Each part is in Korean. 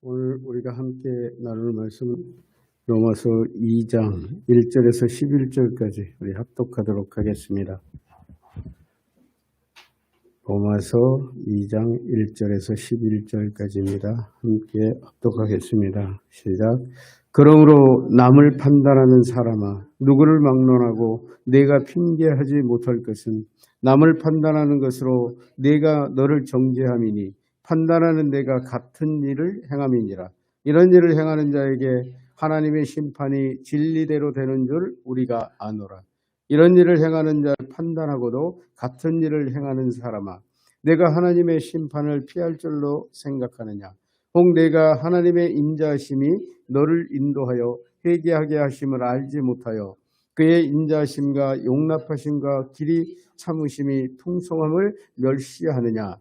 오늘 우리가 함께 나눌 말씀은 로마서 2장 1절에서 11절까지 우리 합독하도록 하겠습니다. 로마서 2장 1절에서 11절까지입니다. 함께 합독하겠습니다. 시작. 그러므로 남을 판단하는 사람아, 누구를 막론하고 내가 핑계하지 못할 것은 남을 판단하는 것으로 내가 너를 정죄함이니 판단하는 내가 같은 일을 행함이니라. 이런 일을 행하는 자에게 하나님의 심판이 진리대로 되는 줄 우리가 아노라. 이런 일을 행하는 자를 판단하고도 같은 일을 행하는 사람아, 내가 하나님의 심판을 피할 줄로 생각하느냐? 혹 내가 하나님의 인자하심이 너를 인도하여 회개하게 하심을 알지 못하여 그의 인자하심과 용납하심과 길이 참으심이 풍성함을 멸시하느냐?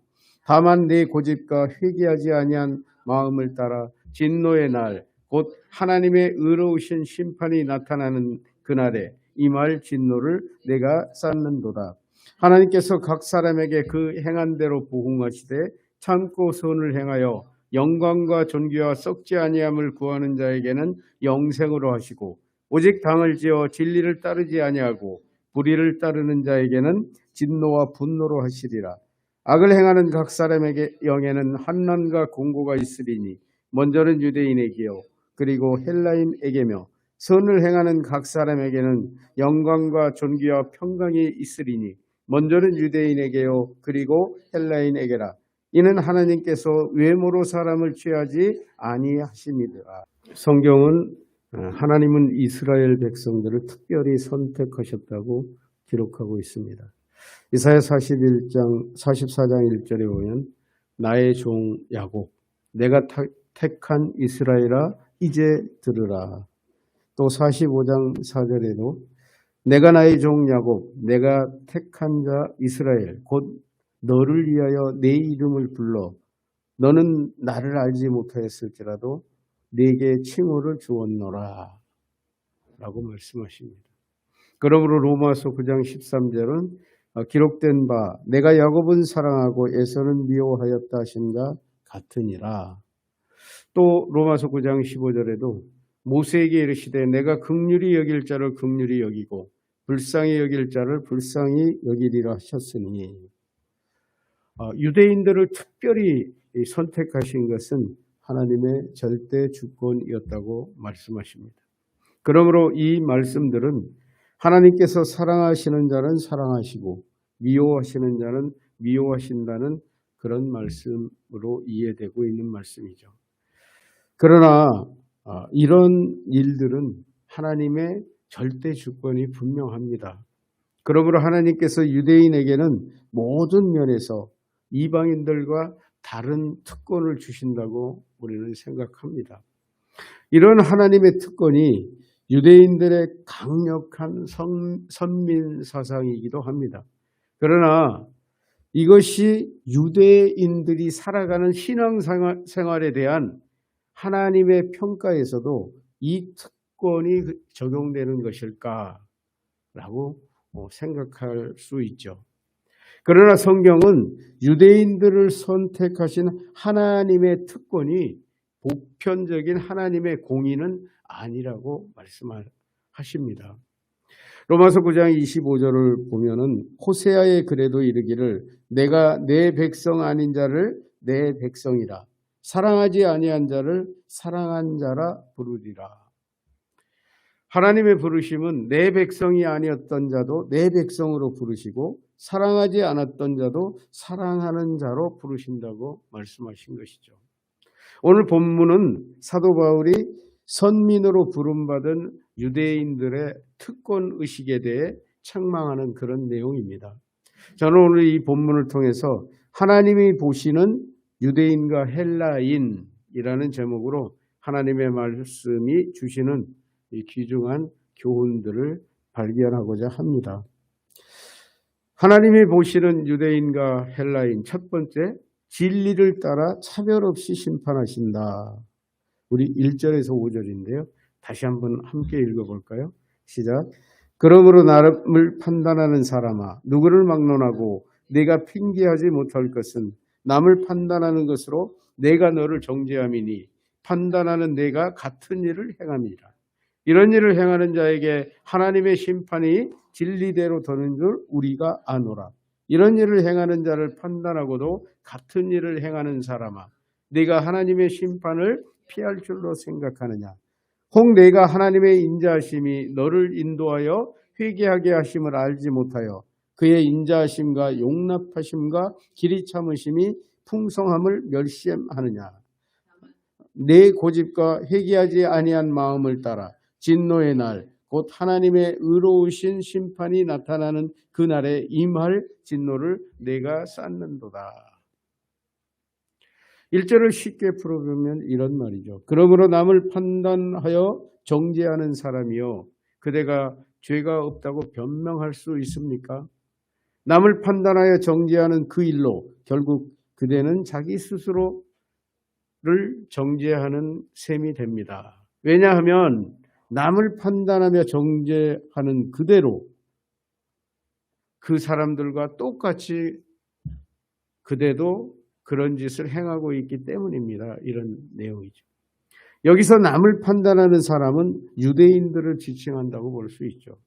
다만 내 고집과 회개하지 아니한 마음을 따라 진노의 날, 곧 하나님의 의로우신 심판이 나타나는 그날에 임할 진노를 내가 쌓는도다. 하나님께서 각 사람에게 그 행한 대로 보응하시되 참고 선을 행하여 영광과 존귀와 썩지 아니함을 구하는 자에게는 영생으로 하시고, 오직 당을 지어 진리를 따르지 아니하고 불의를 따르는 자에게는 진노와 분노로 하시리라. 악을 행하는 각 사람에게 영에는 환난과 공고가 있으리니 먼저는 유대인에게요 그리고 헬라인에게며, 선을 행하는 각 사람에게는 영광과 존귀와 평강이 있으리니 먼저는 유대인에게요 그리고 헬라인에게라. 이는 하나님께서 외모로 사람을 취하지 아니하심이더라. 성경은 하나님은 이스라엘 백성들을 특별히 선택하셨다고 기록하고 있습니다. 이사야 44장 1절에 보면 나의 종 야곱, 내가 택한 이스라엘아 이제 들으라. 또 45장 4절에도 내가 나의 종 야곱, 내가 택한 자 이스라엘, 곧 너를 위하여 내 이름을 불러 너는 나를 알지 못하였을지라도 내게 칭호를 주었노라 라고 말씀하십니다. 그러므로 로마서 9장 13절은 기록된 바 내가 야곱은 사랑하고 에서는 미워하였다 하신가 같으니라. 또 로마서 9장 15절에도 모세에게 이르시되 내가 긍휼히 여길 자를 긍휼히 여기고 불쌍히 여길 자를 불쌍히 여기리라 하셨으니, 유대인들을 특별히 선택하신 것은 하나님의 절대 주권이었다고 말씀하십니다. 그러므로 이 말씀들은 하나님께서 사랑하시는 자는 사랑하시고 미워하시는 자는 미워하신다는 그런 말씀으로 이해되고 있는 말씀이죠. 그러나 이런 일들은 하나님의 절대 주권이 분명합니다. 그러므로 하나님께서 유대인에게는 모든 면에서 이방인들과 다른 특권을 주신다고 우리는 생각합니다. 이런 하나님의 특권이 유대인들의 강력한 선민 사상이기도 합니다. 그러나 이것이 유대인들이 살아가는 신앙생활에 대한 하나님의 평가에서도 이 특권이 적용되는 것일까라고 생각할 수 있죠. 그러나 성경은 유대인들을 선택하신 하나님의 특권이 보편적인 하나님의 공의는 아니라고 말씀하십니다. 로마서 9장 25절을 보면은 호세아의 글에도 이르기를 내가 내 백성 아닌 자를 내 백성이라 사랑하지 아니한 자를 사랑한 자라 부르리라. 하나님의 부르심은 내 백성이 아니었던 자도 내 백성으로 부르시고 사랑하지 않았던 자도 사랑하는 자로 부르신다고 말씀하신 것이죠. 오늘 본문은 사도 바울이 선민으로 부름받은 유대인들의 특권의식에 대해 책망하는 그런 내용입니다. 저는 오늘 이 본문을 통해서 하나님이 보시는 유대인과 헬라인이라는 제목으로 하나님의 말씀이 주시는 이 귀중한 교훈들을 발견하고자 합니다. 하나님이 보시는 유대인과 헬라인, 첫 번째, 진리를 따라 차별 없이 심판하신다. 우리 1절에서 5절인데요. 다시 한번 함께 읽어볼까요? 시작. 그러므로 남을 판단하는 사람아, 누구를 막론하고 내가 핑계하지 못할 것은 남을 판단하는 것으로 내가 너를 정죄함이니 판단하는 내가 같은 일을 행함이라. 이런 일을 행하는 자에게 하나님의 심판이 진리대로 도는 줄 우리가 아노라. 이런 일을 행하는 자를 판단하고도 같은 일을 행하는 사람아, 네가 하나님의 심판을 피할 줄로 생각하느냐. 혹 내가 하나님의 인자하심이 너를 인도하여 회개하게 하심을 알지 못하여 그의 인자하심과 용납하심과 길이 참으심이 풍성함을 멸시하느냐. 내 고집과 회개하지 아니한 마음을 따라 진노의 날 곧 하나님의 의로우신 심판이 나타나는 그날에 임할 진노를 내가 쌓는도다. 1절을 쉽게 풀어보면 이런 말이죠. 그러므로 남을 판단하여 정죄하는 사람이요, 그대가 죄가 없다고 변명할 수 있습니까? 남을 판단하여 정죄하는 그 일로 결국 그대는 자기 스스로를 정죄하는 셈이 됩니다. 왜냐하면 남을 판단하며 정죄하는 그대로 그 사람들과 똑같이 그대도 그런 짓을 행하고 있기 때문입니다. 이런 내용이죠. 여기서 남을 판단하는 사람은 유대인들을 지칭한다고 볼 수 있죠.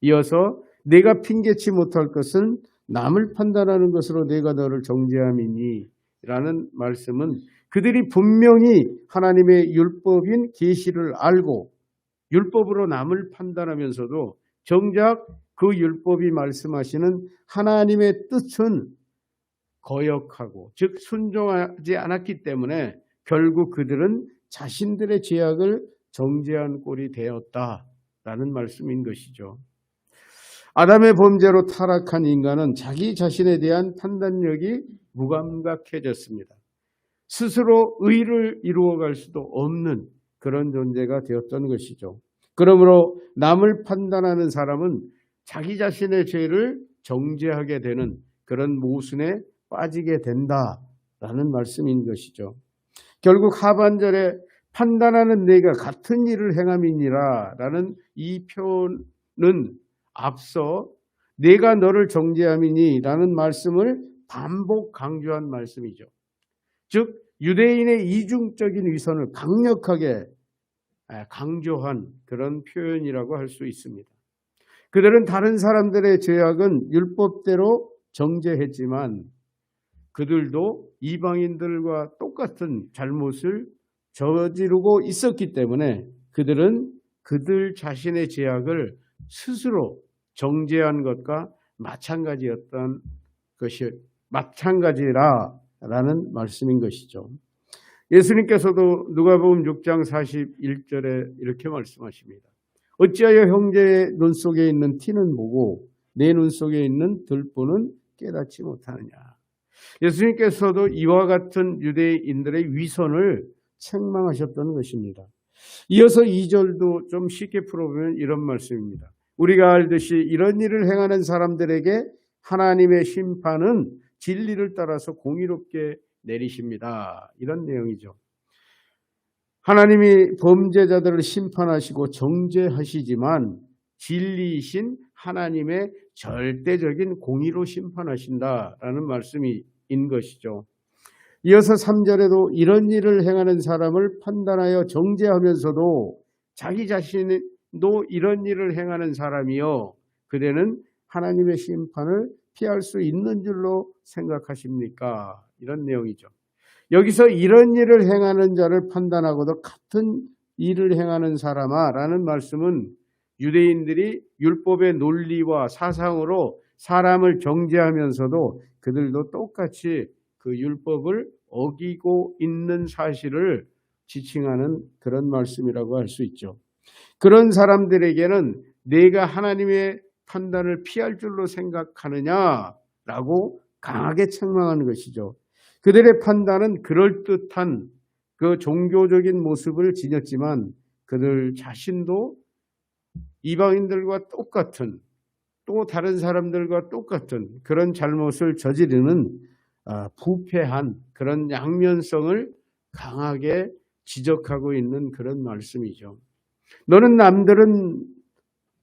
이어서 내가 핑계치 못할 것은 남을 판단하는 것으로 내가 너를 정죄함이니 라는 말씀은 그들이 분명히 하나님의 율법인 계시를 알고 율법으로 남을 판단하면서도 정작 그 율법이 말씀하시는 하나님의 뜻은 거역하고 즉 순종하지 않았기 때문에 결국 그들은 자신들의 죄악을 정죄한 꼴이 되었다라는 말씀인 것이죠. 아담의 범죄로 타락한 인간은 자기 자신에 대한 판단력이 무감각해졌습니다. 스스로 의를 이루어갈 수도 없는 그런 존재가 되었던 것이죠. 그러므로 남을 판단하는 사람은 자기 자신의 죄를 정죄하게 되는 그런 모순에 빠지게 된다라는 말씀인 것이죠. 결국 하반절에 판단하는 내가 같은 일을 행함이니라 라는 이 표현은 앞서 내가 너를 정죄함이니 라는 말씀을 반복 강조한 말씀이죠. 즉 유대인의 이중적인 위선을 강력하게 강조한 그런 표현이라고 할 수 있습니다. 그들은 다른 사람들의 죄악은 율법대로 정죄했지만 그들도 이방인들과 똑같은 잘못을 저지르고 있었기 때문에 그들은 그들 자신의 죄악을 스스로 정죄한 것과 마찬가지였던 것이 마찬가지라라는 말씀인 것이죠. 예수님께서도 누가복음 6장 41절에 이렇게 말씀하십니다. 어찌하여 형제의 눈 속에 있는 티는 보고 내 눈 속에 있는 들보는 깨닫지 못하느냐. 예수님께서도 이와 같은 유대인들의 위선을 책망하셨던 것입니다. 이어서 2절도 좀 쉽게 풀어보면 이런 말씀입니다. 우리가 알듯이 이런 일을 행하는 사람들에게 하나님의 심판은 진리를 따라서 공의롭게 내리십니다. 이런 내용이죠. 하나님이 범죄자들을 심판하시고 정죄하시지만 진리이신 하나님의 절대적인 공의로 심판하신다라는 말씀인 것이죠. 이어서 3절에도 이런 일을 행하는 사람을 판단하여 정죄하면서도 자기 자신도 이런 일을 행하는 사람이요 그대는 하나님의 심판을 피할 수 있는 줄로 생각하십니까? 이런 내용이죠. 여기서 이런 일을 행하는 자를 판단하고도 같은 일을 행하는 사람아 라는 말씀은 유대인들이 율법의 논리와 사상으로 사람을 정죄하면서도 그들도 똑같이 그 율법을 어기고 있는 사실을 지칭하는 그런 말씀이라고 할 수 있죠. 그런 사람들에게는 내가 하나님의 판단을 피할 줄로 생각하느냐라고 강하게 책망하는 것이죠. 그들의 판단은 그럴듯한 그 종교적인 모습을 지녔지만 그들 자신도 이방인들과 똑같은 또 다른 사람들과 똑같은 그런 잘못을 저지르는 부패한 그런 양면성을 강하게 지적하고 있는 그런 말씀이죠. 너는 남들은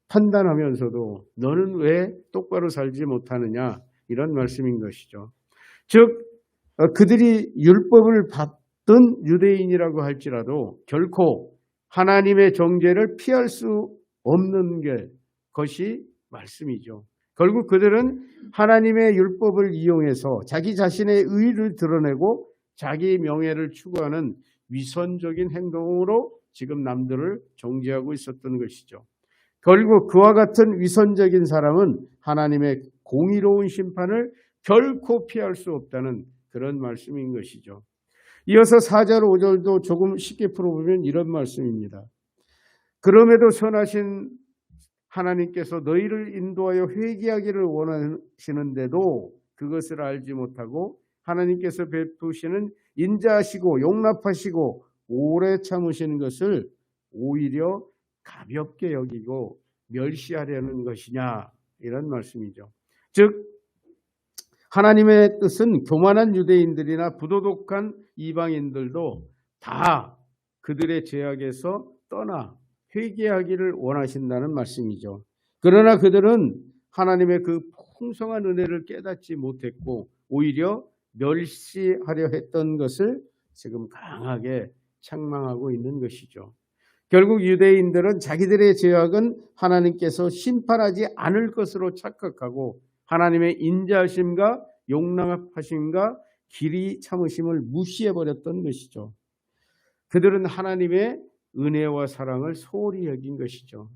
판단하면서도 너는 왜 똑바로 살지 못하느냐 이런 말씀인 것이죠. 즉 그들이 율법을 유대인이라고 할지라도 결코 하나님의 정죄를 피할 수 없는 것이 말씀이죠. 결국 그들은 하나님의 율법을 이용해서 자기 자신의 의의를 드러내고 자기 명예를 추구하는 위선적인 행동으로 지금 남들을 정죄하고 있었던 것이죠. 결국 그와 같은 위선적인 사람은 하나님의 공의로운 심판을 결코 피할 수 없다는 그런 말씀인 것이죠. 이어서 4절 5절도 조금 쉽게 풀어보면 이런 말씀입니다. 그럼에도 선하신 하나님께서 너희를 인도하여 회개하기를 원하시는데도 그것을 알지 못하고 하나님께서 베푸시는 인자하시고 용납하시고 오래 참으시는 것을 오히려 가볍게 여기고 멸시하려는 것이냐, 이런 말씀이죠. 즉 하나님의 뜻은 교만한 유대인들이나 부도덕한 이방인들도 다 그들의 죄악에서 떠나 회개하기를 원하신다는 말씀이죠. 그러나 그들은 하나님의 그 풍성한 은혜를 깨닫지 못했고 오히려 멸시하려 했던 것을 지금 강하게 책망하고 있는 것이죠. 결국 유대인들은 자기들의 죄악은 하나님께서 심판하지 않을 것으로 착각하고 하나님의 인자하심과 용납하심과 길이 참으심을 무시해버렸던 것이죠. 그들은 하나님의 은혜와 사랑을 소홀히 여긴 것이죠.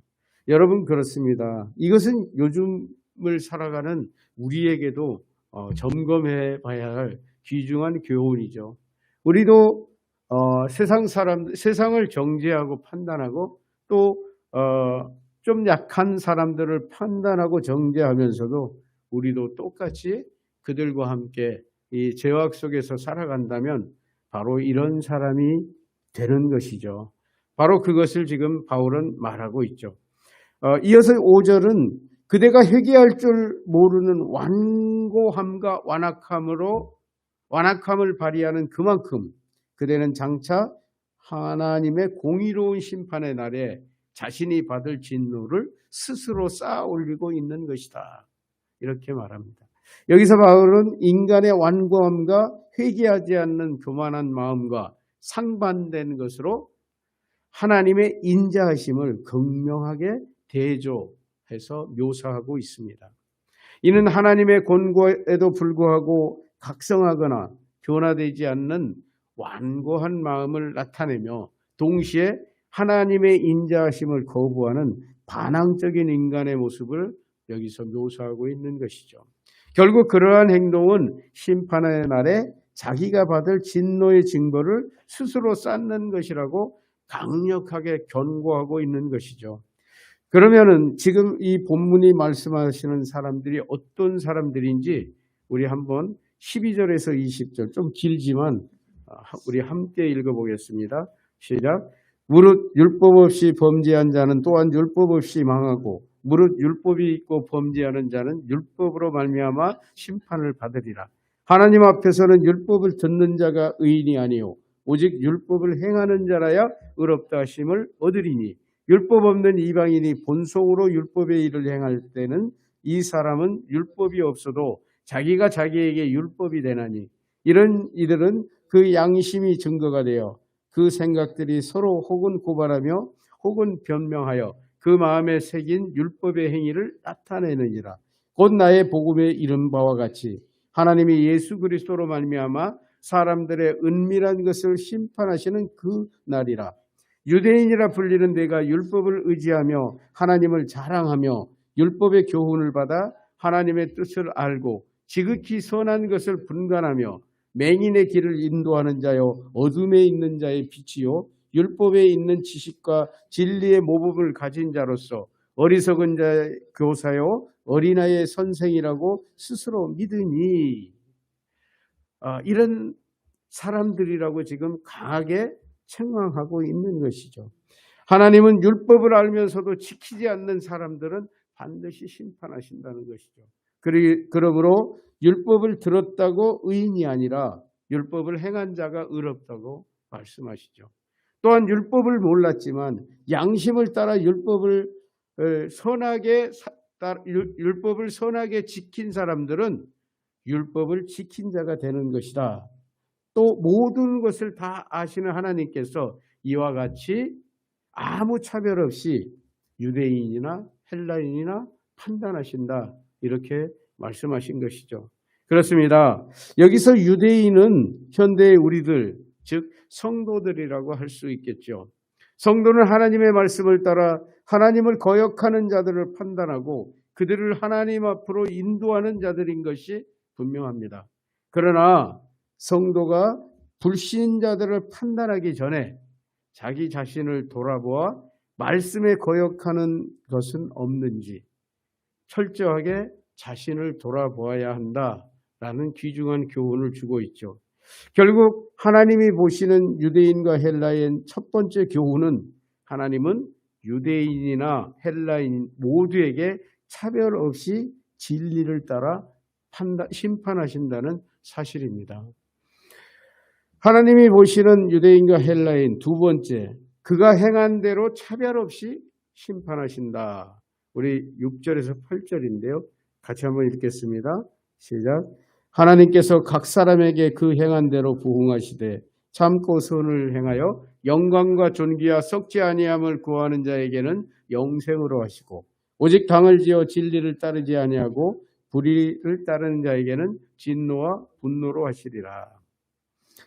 여러분, 그렇습니다. 이것은 요즘을 살아가는 우리에게도 점검해 봐야 할 귀중한 교훈이죠. 우리도 세상을 정죄하고 판단하고 또 좀 약한 사람들을 판단하고 정죄하면서도 우리도 똑같이 그들과 함께 이 죄악 속에서 살아간다면 바로 이런 사람이 되는 것이죠. 바로 그것을 지금 바울은 말하고 있죠. 이어서 5절은 그대가 회개할 줄 모르는 완고함과 완악함을 발휘하는 그만큼 그대는 장차 하나님의 공의로운 심판의 날에 자신이 받을 진노를 스스로 쌓아 올리고 있는 것이다, 이렇게 말합니다. 여기서 바울은 인간의 완고함과 회개하지 않는 교만한 마음과 상반된 것으로 하나님의 인자하심을 극명하게 대조해서 묘사하고 있습니다. 이는 하나님의 권고에도 불구하고 각성하거나 변화되지 않는 완고한 마음을 나타내며 동시에 하나님의 인자하심을 거부하는 반항적인 인간의 모습을 여기서 묘사하고 있는 것이죠. 결국 그러한 행동은 심판의 날에 자기가 받을 진노의 징벌을 스스로 쌓는 것이라고 강력하게 권고하고 있는 것이죠. 그러면은 지금 이 본문이 말씀하시는 사람들이 어떤 사람들인지 우리 한번 12절에서 20절, 좀 길지만 우리 함께 읽어보겠습니다. 시작. 무릇 율법 없이 범죄한 자는 또한 율법 없이 망하고 무릇 율법이 있고 범죄하는 자는 율법으로 말미암아 심판을 받으리라. 하나님 앞에서는 율법을 듣는 자가 의인이 아니요 오직 율법을 행하는 자라야 의롭다 하심을 얻으리니 율법 없는 이방인이 본속으로 율법의 일을 행할 때는 이 사람은 율법이 없어도 자기가 자기에게 율법이 되나니 이런 이들은 그 양심이 증거가 되어 그 생각들이 서로 혹은 고발하며 혹은 변명하여 그 마음에 새긴 율법의 행위를 나타내느니라. 곧 나의 복음에 이른 바와 같이 하나님이 예수 그리스도로 말미암아 사람들의 은밀한 것을 심판하시는 그 날이라. 유대인이라 불리는 내가 율법을 의지하며 하나님을 자랑하며 율법의 교훈을 받아 하나님의 뜻을 알고 지극히 선한 것을 분간하며 맹인의 길을 인도하는 자요 어둠에 있는 자의 빛이요 율법에 있는 지식과 진리의 모범을 가진 자로서 어리석은 자의 교사요 어린아이의 선생이라고 스스로 믿으니 이런 사람들이라고 지금 강하게 책망하고 있는 것이죠. 하나님은 율법을 알면서도 지키지 않는 사람들은 반드시 심판하신다는 것이죠. 그러므로 율법을 들었다고 의인이 아니라 율법을 행한 자가 의롭다고 말씀하시죠. 또한 율법을 몰랐지만 양심을 따라 율법을 선하게 지킨 사람들은 율법을 지킨 자가 되는 것이다. 또 모든 것을 다 아시는 하나님께서 이와 같이 아무 차별 없이 유대인이나 헬라인이나 판단하신다. 이렇게 말씀하신 것이죠. 그렇습니다. 여기서 유대인은 현대의 우리들, 즉 성도들이라고 할 수 있겠죠. 성도는 하나님의 말씀을 따라 하나님을 거역하는 자들을 판단하고 그들을 하나님 앞으로 인도하는 자들인 것이 분명합니다. 그러나 성도가 불신자들을 판단하기 전에 자기 자신을 돌아보아 말씀에 거역하는 것은 없는지 철저하게 자신을 돌아보아야 한다라는 귀중한 교훈을 주고 있죠. 결국 하나님이 보시는 유대인과 헬라인 첫 번째 교훈은 하나님은 유대인이나 헬라인 모두에게 차별 없이 진리를 따라 심판하신다는 사실입니다. 하나님이 보시는 유대인과 헬라인 두 번째, 그가 행한 대로 차별 없이 심판하신다. 우리 6절에서 8절인데요. 같이 한번 읽겠습니다. 시작. 하나님께서 각 사람에게 그 행한 대로 부응하시되 참고 선을 행하여 영광과 존귀와 썩지 아니함을 구하는 자에게는 영생으로 하시고 오직 당을 지어 진리를 따르지 아니하고 불의를 따르는 자에게는 진노와 분노로 하시리라.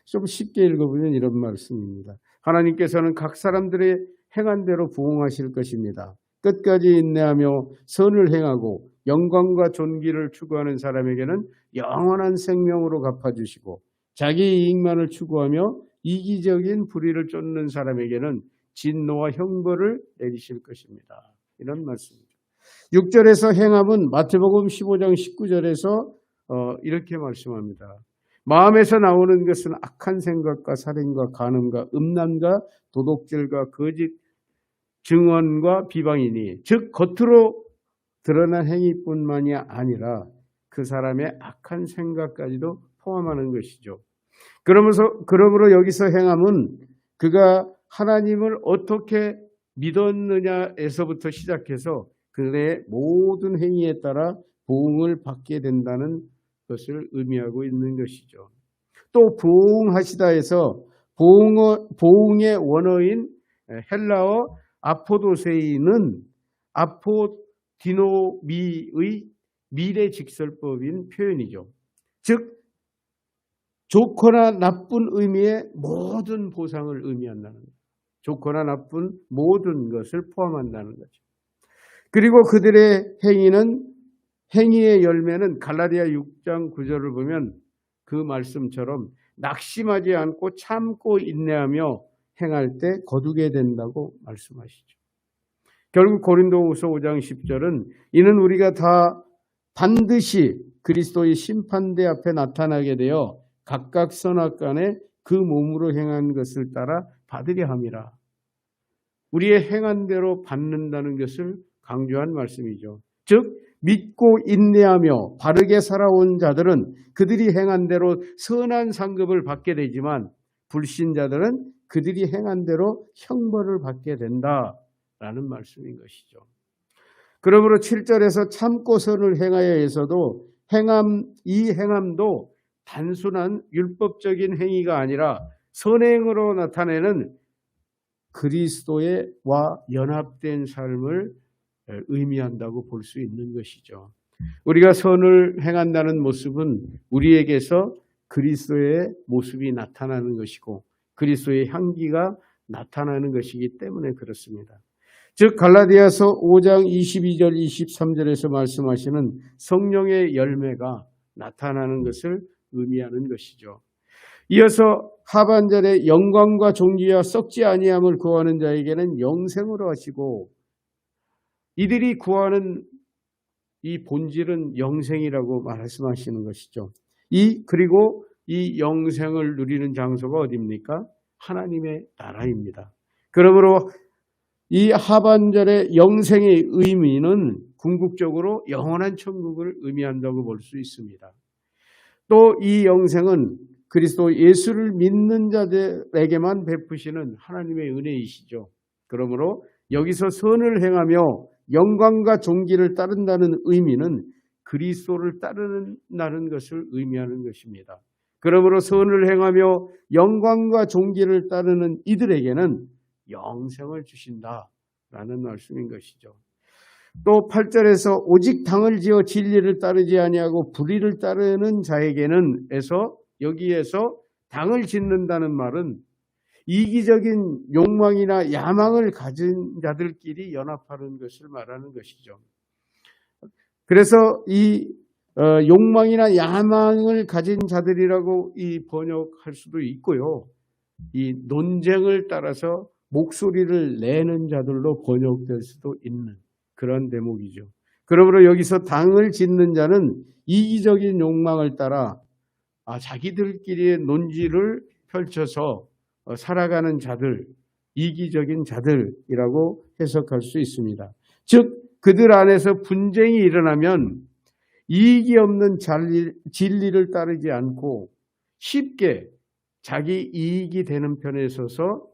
좀 쉽게 읽어보면 이런 말씀입니다. 하나님께서는 각 사람들의 행한 대로 부응하실 것입니다. 끝까지 인내하며 선을 행하고 영광과 존귀를 추구하는 사람에게는 영원한 생명으로 갚아주시고 자기 이익만을 추구하며 이기적인 불의를 쫓는 사람에게는 진노와 형벌을 내리실 것입니다. 이런 말씀이죠. 6절에서 행함은 마태복음 15장 19절에서 이렇게 말씀합니다. 마음에서 나오는 것은 악한 생각과 살인과 간음과 음란과 도둑질과 거짓 증언과 비방이니 즉 겉으로 드러난 행위뿐만이 아니라 그 사람의 악한 생각까지도 포함하는 것이죠. 그러므로 여기서 행함은 그가 하나님을 어떻게 믿었느냐에서부터 시작해서 그의 모든 행위에 따라 보응을 받게 된다는 것을 의미하고 있는 것이죠. 또 보응하시다에서 보응의 원어인 헬라어 아포도세이는 아포디노미의 미래직설법인 표현이죠. 즉 좋거나 나쁜 의미의 모든 보상을 의미한다는 거죠. 좋거나 나쁜 모든 것을 포함한다는 거죠. 그리고 그들의 행위의 열매는 갈라디아 6장 9절을 보면 그 말씀처럼 낙심하지 않고 참고 인내하며 행할 때 거두게 된다고 말씀하시죠. 결국 고린도후서 5장 10절은 이는 우리가 다 반드시 그리스도의 심판대 앞에 나타나게 되어 각각 선악간에 그 몸으로 행한 것을 따라 받으려 함이라. 우리의 행한 대로 받는다는 것을 강조한 말씀이죠. 즉 믿고 인내하며 바르게 살아온 자들은 그들이 행한 대로 선한 상급을 받게 되지만 불신자들은 그들이 행한 대로 형벌을 받게 된다라는 말씀인 것이죠. 그러므로 7절에서 참고 선을 행하여에서도 이 행함도 단순한 율법적인 행위가 아니라 선행으로 나타내는 그리스도와 연합된 삶을 의미한다고 볼 수 있는 것이죠. 우리가 선을 행한다는 모습은 우리에게서 그리스도의 모습이 나타나는 것이고 그리스도의 향기가 나타나는 것이기 때문에 그렇습니다. 즉 갈라디아서 5장 22절 23절에서 말씀하시는 성령의 열매가 나타나는 것을 의미하는 것이죠. 이어서 하반절에 영광과 존귀와 썩지 아니함을 구하는 자에게는 영생으로 하시고 이들이 구하는 이 본질은 영생이라고 말씀하시는 것이죠. 그리고 이 영생을 누리는 장소가 어디입니까? 하나님의 나라입니다. 그러므로 이 하반절의 영생의 의미는 궁극적으로 영원한 천국을 의미한다고 볼 수 있습니다. 또 이 영생은 그리스도 예수를 믿는 자들에게만 베푸시는 하나님의 은혜이시죠. 그러므로 여기서 선을 행하며 영광과 존귀를 따른다는 의미는 그리스도를 따른다는 것을 의미하는 것입니다. 그러므로 선을 행하며 영광과 존귀를 따르는 이들에게는 영생을 주신다라는 말씀인 것이죠. 또 8절에서 오직 당을 지어 진리를 따르지 아니하고 불의를 따르는 자에게는 여기에서 당을 짓는다는 말은 이기적인 욕망이나 야망을 가진 자들끼리 연합하는 것을 말하는 것이죠. 그래서 이 욕망이나 야망을 가진 자들이라고 이 번역할 수도 있고요. 이 논쟁을 따라서 목소리를 내는 자들로 번역될 수도 있는 그런 대목이죠. 그러므로 여기서 당을 짓는 자는 이기적인 욕망을 따라 자기들끼리의 논지를 펼쳐서 살아가는 자들, 이기적인 자들이라고 해석할 수 있습니다. 즉 그들 안에서 분쟁이 일어나면 이익이 없는 진리를 따르지 않고 쉽게 자기 이익이 되는 편에 서서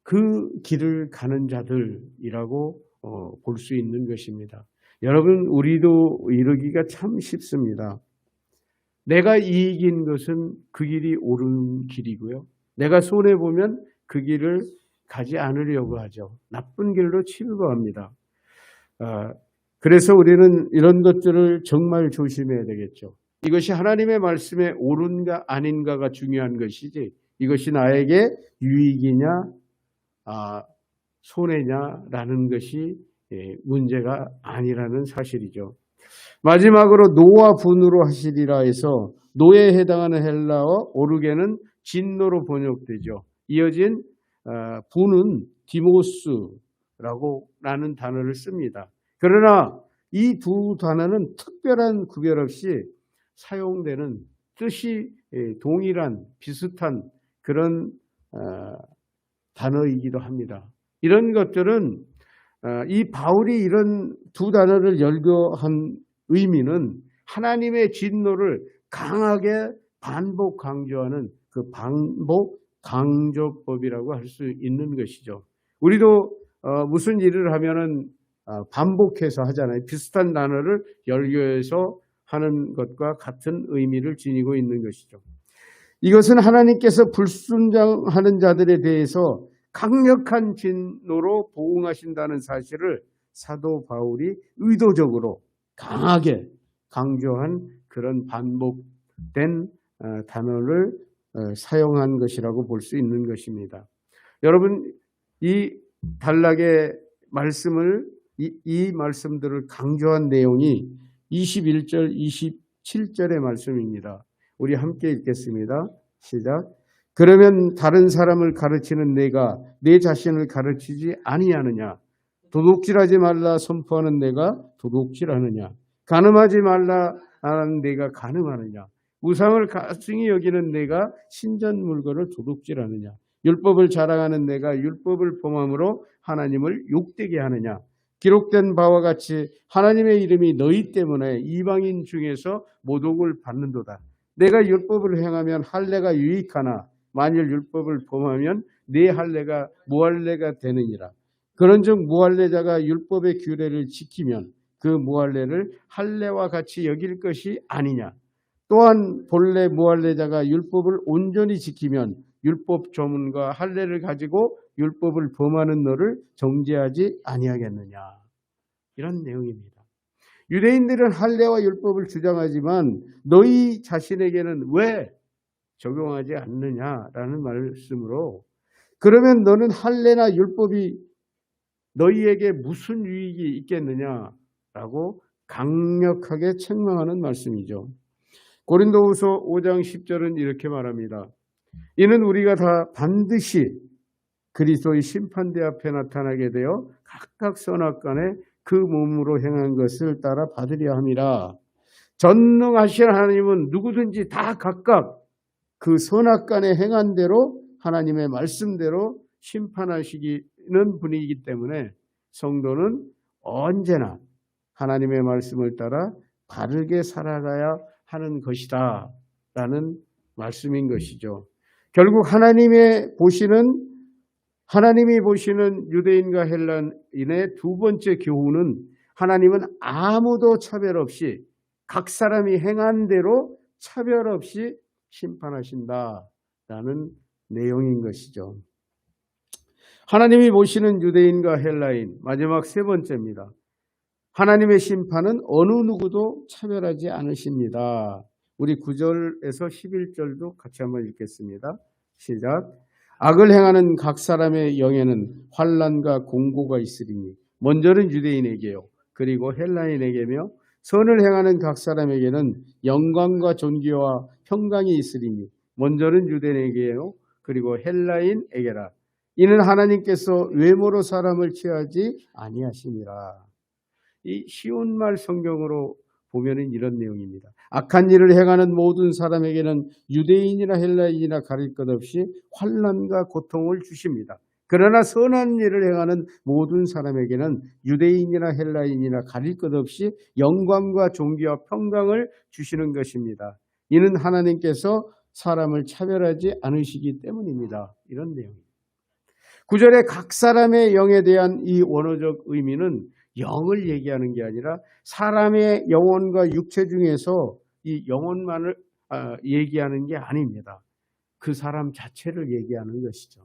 그 길을 가는 자들이라고 볼 수 있는 것입니다. 여러분, 우리도 이러기가 참 쉽습니다. 내가 이익인 것은 그 길이 옳은 길이고요. 내가 손해보면 그 길을 가지 않으려고 하죠. 나쁜 길로 치부합니다. 그래서 우리는 이런 것들을 정말 조심해야 되겠죠. 이것이 하나님의 말씀에 옳은가 아닌가가 중요한 것이지 이것이 나에게 유익이냐 손해냐라는 것이 문제가 아니라는 사실이죠. 마지막으로 노와 분으로 하시리라 해서 노에 해당하는 헬라어 오르게는 진노로 번역되죠. 이어진 분은 디모스라는 단어를 씁니다. 그러나 이 두 단어는 특별한 구별 없이 사용되는 뜻이 동일한 비슷한 그런 단어이기도 합니다. 이런 것들은 이 바울이 이런 두 단어를 열거한 의미는 하나님의 진노를 강하게 반복 강조하는 그 반복 강조법이라고 할 수 있는 것이죠. 우리도 무슨 일을 하면은 반복해서 하잖아요. 비슷한 단어를 열거해서 하는 것과 같은 의미를 지니고 있는 것이죠. 이것은 하나님께서 불순종하는 자들에 대해서 강력한 진노로 보응하신다는 사실을 사도 바울이 의도적으로 강하게 강조한 그런 반복된 단어를 사용한 것이라고 볼 수 있는 것입니다. 여러분, 이 단락의 말씀을 이 말씀들을 강조한 내용이 21절, 27절의 말씀입니다. 우리 함께 읽겠습니다. 시작. 그러면 다른 사람을 가르치는 내가 내 자신을 가르치지 아니하느냐? 도둑질하지 말라 선포하는 내가 도둑질하느냐? 간음하지 말라 하는 내가 간음하느냐? 우상을 가증히 여기는 내가 신전 물건을 도둑질하느냐? 율법을 자랑하는 내가 율법을 범함으로 하나님을 욕되게 하느냐? 기록된 바와 같이 하나님의 이름이 너희 때문에 이방인 중에서 모독을 받는도다. 내가 율법을 행하면 할례가 유익하나 만일 율법을 범하면 내 할례가 무할례가 되느니라. 그런즉 무할례자가 율법의 규례를 지키면 그 무할례를 할례와 같이 여길 것이 아니냐. 또한 본래 무할례자가 율법을 온전히 지키면 율법 조문과 할례를 가지고 율법을 범하는 너를 정죄하지 아니하겠느냐. 이런 내용입니다. 유대인들은 할례와 율법을 주장하지만 너희 자신에게는 왜 적용하지 않느냐라는 말씀으로 그러면 너는 할례나 율법이 너희에게 무슨 유익이 있겠느냐라고 강력하게 책망하는 말씀이죠. 고린도후서 5장 10절은 이렇게 말합니다. 이는 우리가 다 반드시 그리스도의 심판대 앞에 나타나게 되어 각각 선악간에 그 몸으로 행한 것을 따라 받으려 함이라. 전능하신 하나님은 누구든지 다 각각 그 선악간에 행한 대로 하나님의 말씀대로 심판하시기는 분이기 때문에 성도는 언제나 하나님의 말씀을 따라 바르게 살아가야 하는 것이다 라는 말씀인 것이죠. 결국 하나님이 보시는 유대인과 헬라인의 두 번째 교훈은 하나님은 아무도 차별 없이 각 사람이 행한 대로 차별 없이 심판하신다라는 내용인 것이죠. 하나님이 보시는 유대인과 헬라인, 마지막 세 번째입니다. 하나님의 심판은 어느 누구도 차별하지 않으십니다. 우리 9절에서 11절도 같이 한번 읽겠습니다. 시작. 악을 행하는 각 사람의 영에는 환난과 공고가 있으리니 먼저는 유대인에게요 그리고 헬라인에게며 선을 행하는 각 사람에게는 영광과 존귀와 평강이 있으리니 먼저는 유대인에게요 그리고 헬라인에게라. 이는 하나님께서 외모로 사람을 취하지 아니하심이라. 이 쉬운 말 성경으로 보면은 이런 내용입니다. 악한 일을 행하는 모든 사람에게는 유대인이나 헬라인이나 가릴 것 없이 환난과 고통을 주십니다. 그러나 선한 일을 행하는 모든 사람에게는 유대인이나 헬라인이나 가릴 것 없이 영광과 존귀와 평강을 주시는 것입니다. 이는 하나님께서 사람을 차별하지 않으시기 때문입니다. 이런 내용입니다. 9절에 각 사람의 영에 대한 이 원어적 의미는 영을 얘기하는 게 아니라 사람의 영혼과 육체 중에서 이 영혼만을 얘기하는 게 아닙니다. 그 사람 자체를 얘기하는 것이죠.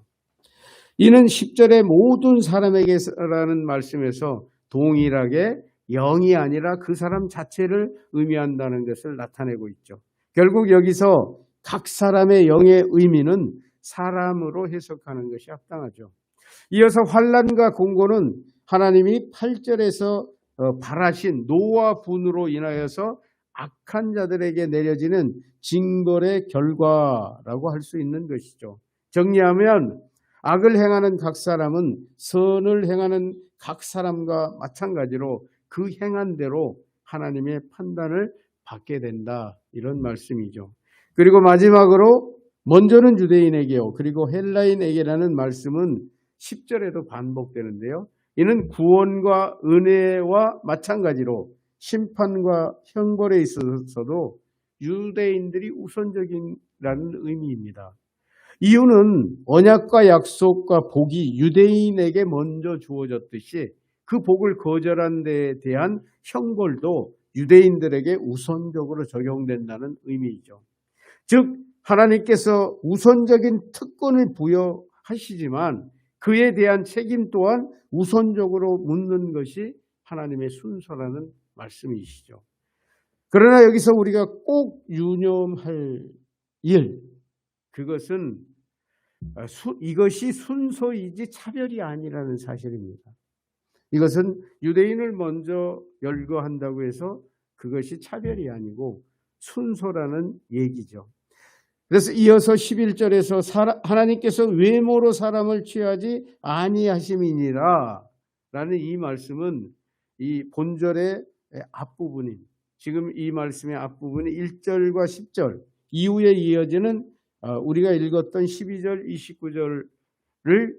이는 10절의 모든 사람에게라는 말씀에서 동일하게 영이 아니라 그 사람 자체를 의미한다는 것을 나타내고 있죠. 결국 여기서 각 사람의 영의 의미는 사람으로 해석하는 것이 합당하죠. 이어서 환난과 공고는 하나님이 8절에서 발하신 노와 분으로 인하여서 악한 자들에게 내려지는 징벌의 결과라고 할 수 있는 것이죠. 정리하면 악을 행하는 각 사람은 선을 행하는 각 사람과 마찬가지로 그 행한 대로 하나님의 판단을 받게 된다. 이런 말씀이죠. 그리고 마지막으로 먼저는 유대인에게요. 그리고 헬라인에게라는 말씀은 10절에도 반복되는데요. 이는 구원과 은혜와 마찬가지로 심판과 형벌에 있어서도 유대인들이 우선적이라는 의미입니다. 이유는 언약과 약속과 복이 유대인에게 먼저 주어졌듯이 그 복을 거절한 데에 대한 형벌도 유대인들에게 우선적으로 적용된다는 의미이죠. 즉 하나님께서 우선적인 특권을 부여하시지만 그에 대한 책임 또한 우선적으로 묻는 것이 하나님의 순서라는 말씀이시죠. 그러나 여기서 우리가 꼭 유념할 일, 그것은 이것이 순서이지 차별이 아니라는 사실입니다. 이것은 유대인을 먼저 열거한다고 해서 그것이 차별이 아니고 순서라는 얘기죠. 그래서 이어서 11절에서 하나님께서 외모로 사람을 취하지 아니하심이니라 라는 이 말씀은 이 본절의 앞부분인, 지금 이 말씀의 앞부분이 1절과 10절 이후에 이어지는 우리가 읽었던 12절, 29절을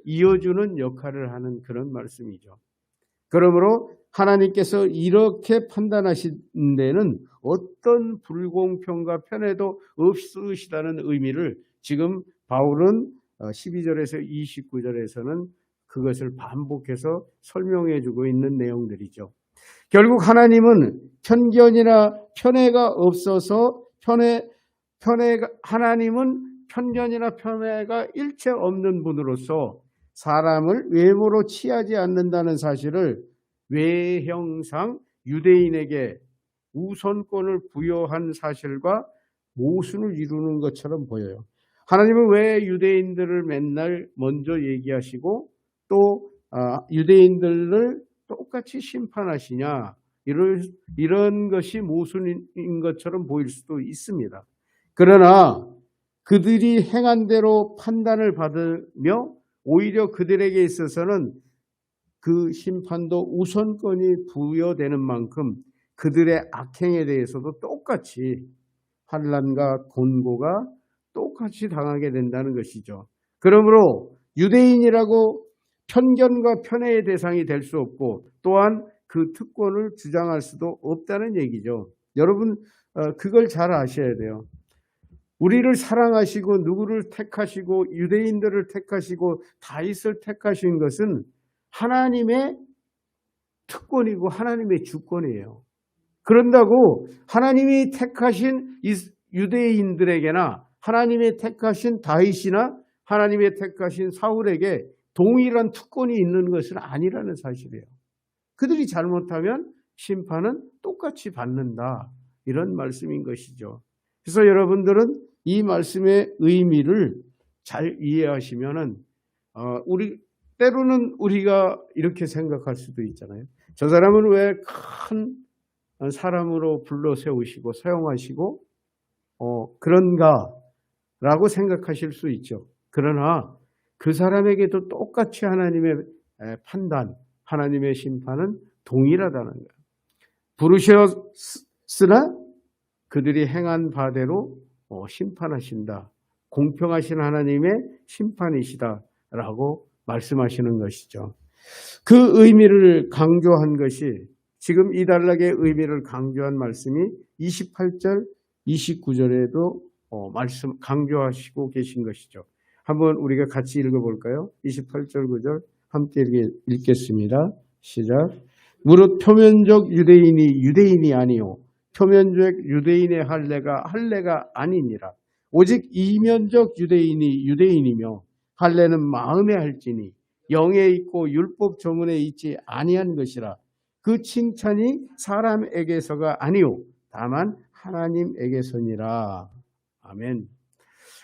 이어주는 역할을 하는 그런 말씀이죠. 그러므로 하나님께서 이렇게 판단하신 데는 어떤 불공평과 편애도 없으시다는 의미를 지금 바울은 12절에서 29절에서는 그것을 반복해서 설명해 주고 있는 내용들이죠. 결국 하나님은 편견이나 편애가 없어서 하나님은 편견이나 편애가 일체 없는 분으로서 사람을 외모로 취하지 않는다는 사실을 외형상 유대인에게 우선권을 부여한 사실과 모순을 이루는 것처럼 보여요. 하나님은 왜 유대인들을 맨날 먼저 얘기하시고 또 유대인들을 똑같이 심판하시냐, 이런 것이 모순인 것처럼 보일 수도 있습니다. 그러나 그들이 행한 대로 판단을 받으며 오히려 그들에게 있어서는 그 심판도 우선권이 부여되는 만큼 그들의 악행에 대해서도 똑같이 환난과 곤고가 똑같이 당하게 된다는 것이죠. 그러므로 유대인이라고 편견과 편애의 대상이 될 수 없고 또한 그 특권을 주장할 수도 없다는 얘기죠. 여러분 그걸 잘 아셔야 돼요. 우리를 사랑하시고 누구를 택하시고 유대인들을 택하시고 다윗을 택하신 것은 하나님의 특권이고 하나님의 주권이에요. 그런다고 하나님이 택하신 유대인들에게나 하나님의 택하신 다윗이나 하나님의 택하신 사울에게 동일한 특권이 있는 것은 아니라는 사실이에요. 그들이 잘못하면 심판은 똑같이 받는다. 이런 말씀인 것이죠. 그래서 여러분들은 이 말씀의 의미를 잘 이해하시면은 때로는 우리가 이렇게 생각할 수도 있잖아요. 저 사람은 왜 큰 사람으로 불러 세우시고 사용하시고 그런가라고 생각하실 수 있죠. 그러나 그 사람에게도 똑같이 하나님의 판단, 하나님의 심판은 동일하다는 거예요. 부르셨으나 그들이 행한 바대로 심판하신다. 공평하신 하나님의 심판이시다라고 말씀하시는 것이죠. 그 의미를 강조한 것이 지금 이 단락의 의미를 강조한 말씀이 28절, 29절에도 말씀 강조하시고 계신 것이죠. 한번 우리가 같이 읽어볼까요? 28절 9절 함께 읽겠습니다. 시작. 무릇 표면적 유대인이 유대인이 아니요 표면적 유대인의 할례가 아니니라. 오직 이면적 유대인이 유대인이며 할례는 마음에 할지니 영에 있고 율법 조문에 있지 아니한 것이라. 그 칭찬이 사람에게서가 아니요 다만 하나님에게서니라. 아멘.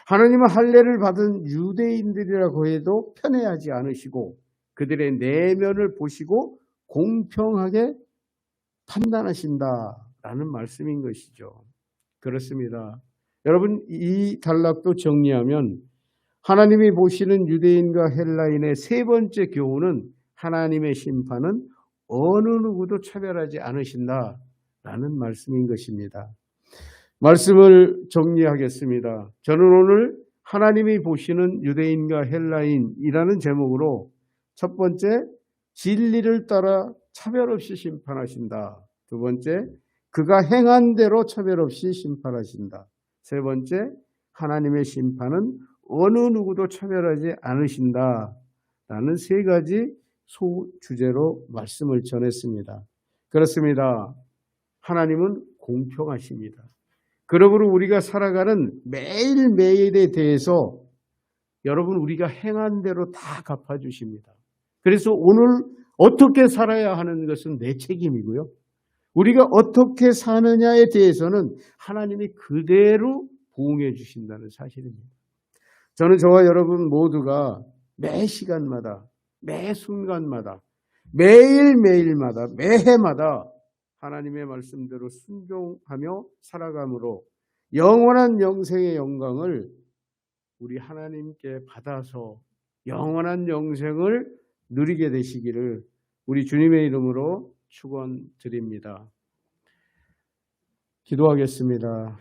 하나님은 할례를 받은 유대인들이라고 해도 편애하지 않으시고 그들의 내면을 보시고 공평하게 판단하신다라는 말씀인 것이죠. 그렇습니다. 여러분, 이 단락도 정리하면 하나님이 보시는 유대인과 헬라인의 세 번째 교훈은 하나님의 심판은 어느 누구도 차별하지 않으신다라는 말씀인 것입니다. 말씀을 정리하겠습니다. 저는 오늘 하나님이 보시는 유대인과 헬라인이라는 제목으로 첫 번째, 진리를 따라 차별 없이 심판하신다. 두 번째, 그가 행한 대로 차별 없이 심판하신다. 세 번째, 하나님의 심판은 어느 누구도 차별하지 않으신다. 라는 세 가지 소주제로 말씀을 전했습니다. 그렇습니다. 하나님은 공평하십니다. 그러므로 우리가 살아가는 매일매일에 대해서 여러분 우리가 행한 대로 다 갚아주십니다. 그래서 오늘 어떻게 살아야 하는 것은 내 책임이고요. 우리가 어떻게 사느냐에 대해서는 하나님이 그대로 보응해 주신다는 사실입니다. 저는 저와 여러분 모두가 매 시간마다, 매 순간마다, 매일매일마다, 매해마다 하나님의 말씀대로 순종하며 살아감으로 영원한 영생의 영광을 우리 하나님께 받아서 영원한 영생을 누리게 되시기를 우리 주님의 이름으로 축원드립니다. 기도하겠습니다.